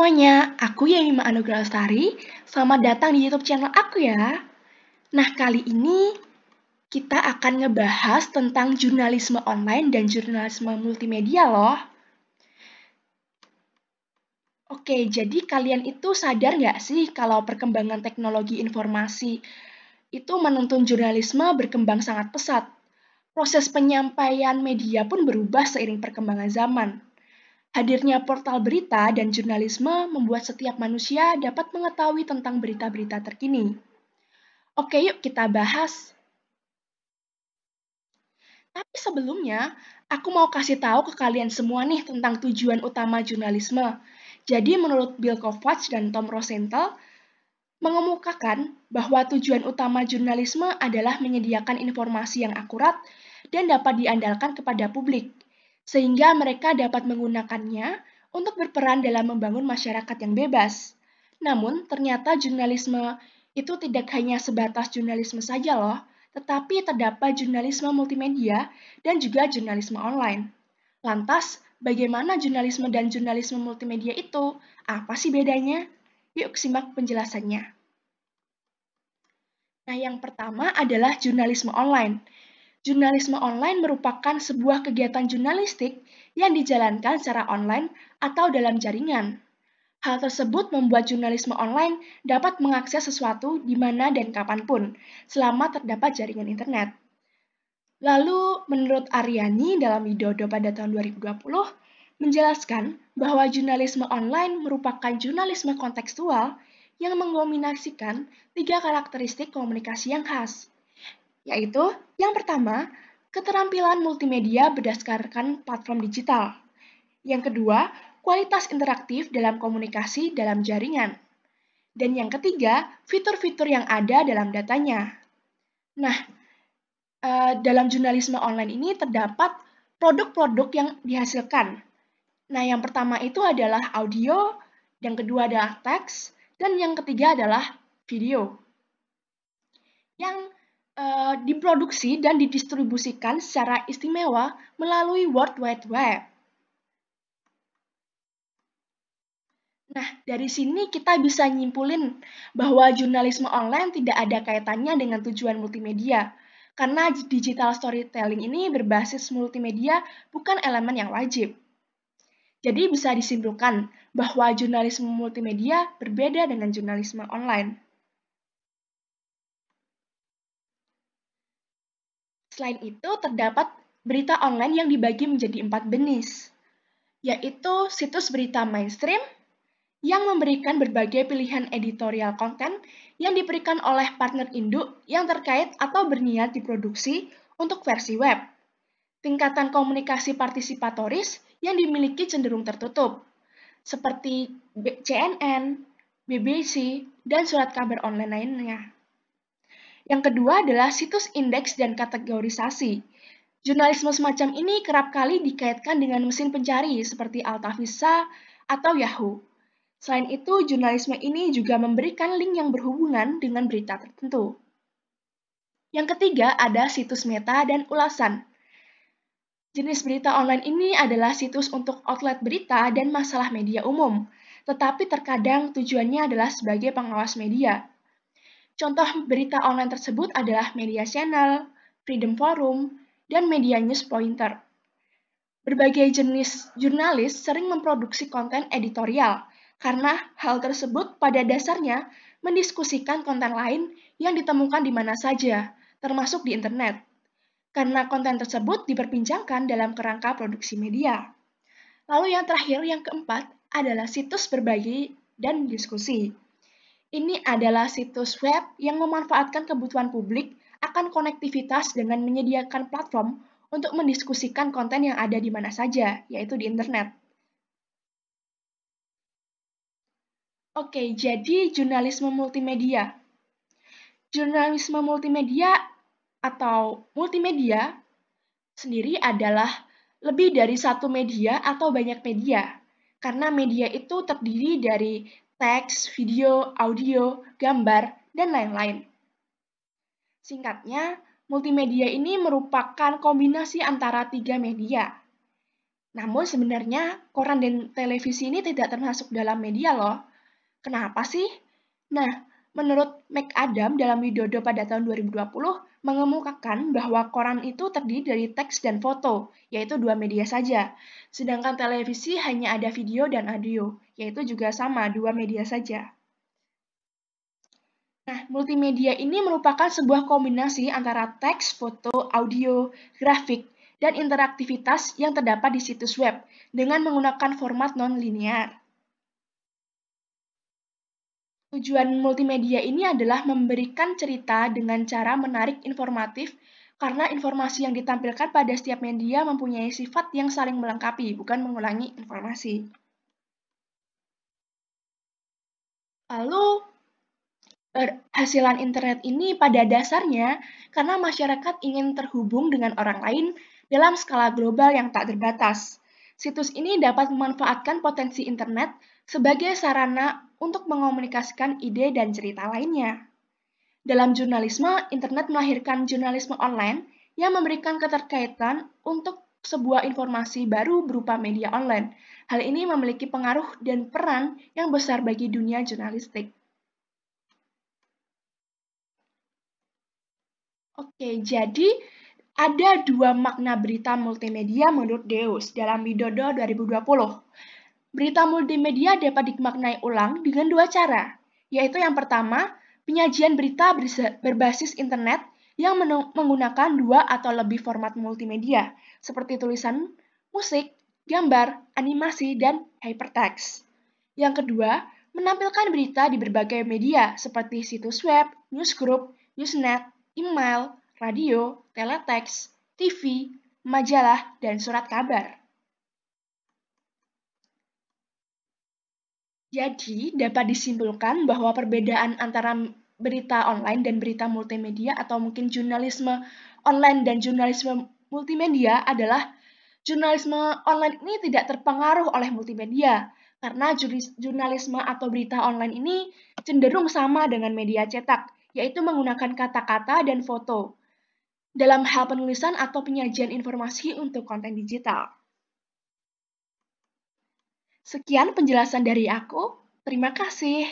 semuanya, aku Yemima Anugrah Lestari. Selamat datang di YouTube channel aku ya. Nah, kali ini kita akan ngebahas tentang jurnalisme online dan jurnalisme multimedia loh. Oke, jadi kalian itu sadar nggak sih kalau perkembangan teknologi informasi itu menuntun jurnalisme berkembang sangat pesat. Proses penyampaian media pun berubah seiring perkembangan zaman. Hadirnya portal berita dan jurnalisme membuat setiap manusia dapat mengetahui tentang berita-berita terkini. Oke, yuk kita bahas. Tapi sebelumnya, aku mau kasih tahu ke kalian semua nih tentang tujuan utama jurnalisme. Jadi menurut Bill Kovacs dan Tom Rosenthal, mengemukakan bahwa tujuan utama jurnalisme adalah menyediakan informasi yang akurat dan dapat diandalkan kepada publik, sehingga mereka dapat menggunakannya untuk berperan dalam membangun masyarakat yang bebas. Namun, ternyata jurnalisme itu tidak hanya sebatas jurnalisme saja loh, tetapi terdapat jurnalisme multimedia dan juga jurnalisme online. Lantas, bagaimana jurnalisme dan jurnalisme multimedia itu? Apa sih bedanya? Yuk simak penjelasannya. Nah, yang pertama adalah jurnalisme online. Jurnalisme online merupakan sebuah kegiatan jurnalistik yang dijalankan secara online atau dalam jaringan. Hal tersebut membuat jurnalisme online dapat mengakses sesuatu di mana dan kapanpun, selama terdapat jaringan internet. Lalu, menurut Aryani dalam Widodo pada tahun 2020, menjelaskan bahwa jurnalisme online merupakan jurnalisme kontekstual yang mengombinasikan 3 karakteristik komunikasi yang khas, yaitu yang pertama, keterampilan multimedia berdasarkan platform digital. Yang kedua, kualitas interaktif dalam komunikasi dalam jaringan. Dan yang ketiga, fitur-fitur yang ada dalam datanya. Nah, dalam jurnalisme online ini terdapat produk-produk yang dihasilkan. Nah, yang pertama itu adalah audio, yang kedua adalah teks, dan yang ketiga adalah video. Yang diproduksi dan didistribusikan secara istimewa melalui World Wide Web. Nah, dari sini kita bisa nyimpulin bahwa jurnalisme online tidak ada kaitannya dengan tujuan multimedia. Karena digital storytelling ini berbasis multimedia bukan elemen yang wajib. Jadi bisa disimpulkan bahwa jurnalisme multimedia berbeda dengan jurnalisme online. Selain itu, terdapat berita online yang dibagi menjadi 4 jenis, yaitu situs berita mainstream, yang memberikan berbagai pilihan editorial konten yang diberikan oleh partner induk yang terkait atau berniat diproduksi untuk versi web. Tingkatan komunikasi partisipatoris yang dimiliki cenderung tertutup, seperti CNN, BBC, dan surat kabar online lainnya. Yang kedua adalah situs indeks dan kategorisasi. Jurnalisme semacam ini kerap kali dikaitkan dengan mesin pencari seperti Altavista atau Yahoo. Selain itu, jurnalisme ini juga memberikan link yang berhubungan dengan berita tertentu. Yang ketiga ada situs meta dan ulasan. Jenis berita online ini adalah situs untuk outlet berita dan masalah media umum, tetapi terkadang tujuannya adalah sebagai pengawas media. Contoh berita online tersebut adalah Media Channel, Freedom Forum, dan Media News Pointer. Berbagai jenis jurnalis sering memproduksi konten editorial, karena hal tersebut pada dasarnya mendiskusikan konten lain yang ditemukan di mana saja, termasuk di internet. Karena konten tersebut diperbincangkan dalam kerangka produksi media. Lalu yang terakhir, yang keempat, adalah situs berbagi dan diskusi. Ini adalah situs web yang memanfaatkan kebutuhan publik akan konektivitas dengan menyediakan platform untuk mendiskusikan konten yang ada di mana saja, yaitu di internet. Oke, jadi jurnalisme multimedia. Jurnalisme multimedia atau multimedia sendiri adalah lebih dari satu media atau banyak media. Karena media itu terdiri dari teks, video, audio, gambar, dan lain-lain. Singkatnya, multimedia ini merupakan kombinasi antara 3 media. Namun sebenarnya koran dan televisi ini tidak termasuk dalam media loh. Kenapa sih? Nah, menurut McAdam dalam Widodo pada tahun 2020 mengemukakan bahwa koran itu terdiri dari teks dan foto, yaitu dua media saja. Sedangkan televisi hanya ada video dan audio, yaitu juga sama dua media saja. Nah, multimedia ini merupakan sebuah kombinasi antara teks, foto, audio, grafik, dan interaktivitas yang terdapat di situs web dengan menggunakan format non-linear. Tujuan multimedia ini adalah memberikan cerita dengan cara menarik informatif karena informasi yang ditampilkan pada setiap media mempunyai sifat yang saling melengkapi, bukan mengulangi informasi. Lalu, hasilan internet ini pada dasarnya karena masyarakat ingin terhubung dengan orang lain dalam skala global yang tak terbatas. Situs ini dapat memanfaatkan potensi internet sebagai sarana untuk mengomunikasikan ide dan cerita lainnya. Dalam jurnalisme, internet melahirkan jurnalisme online yang memberikan keterkaitan untuk sebuah informasi baru berupa media online. Hal ini memiliki pengaruh dan peran yang besar bagi dunia jurnalistik. Oke, jadi ada dua makna berita multimedia menurut Deus dalam Widodo 2020. Berita multimedia dapat dimaknai ulang dengan dua cara, yaitu yang pertama, penyajian berita berbasis internet yang menggunakan dua atau lebih format multimedia, seperti tulisan, musik, gambar, animasi, dan hypertext. Yang kedua, menampilkan berita di berbagai media seperti situs web, newsgroup, newsnet, email, radio, teletext, TV, majalah, dan surat kabar. Jadi, dapat disimpulkan bahwa perbedaan antara berita online dan berita multimedia atau mungkin jurnalisme online dan jurnalisme multimedia adalah jurnalisme online ini tidak terpengaruh oleh multimedia karena jurnalisme atau berita online ini cenderung sama dengan media cetak, yaitu menggunakan kata-kata dan foto dalam hal penulisan atau penyajian informasi untuk konten digital. Sekian penjelasan dari aku. Terima kasih.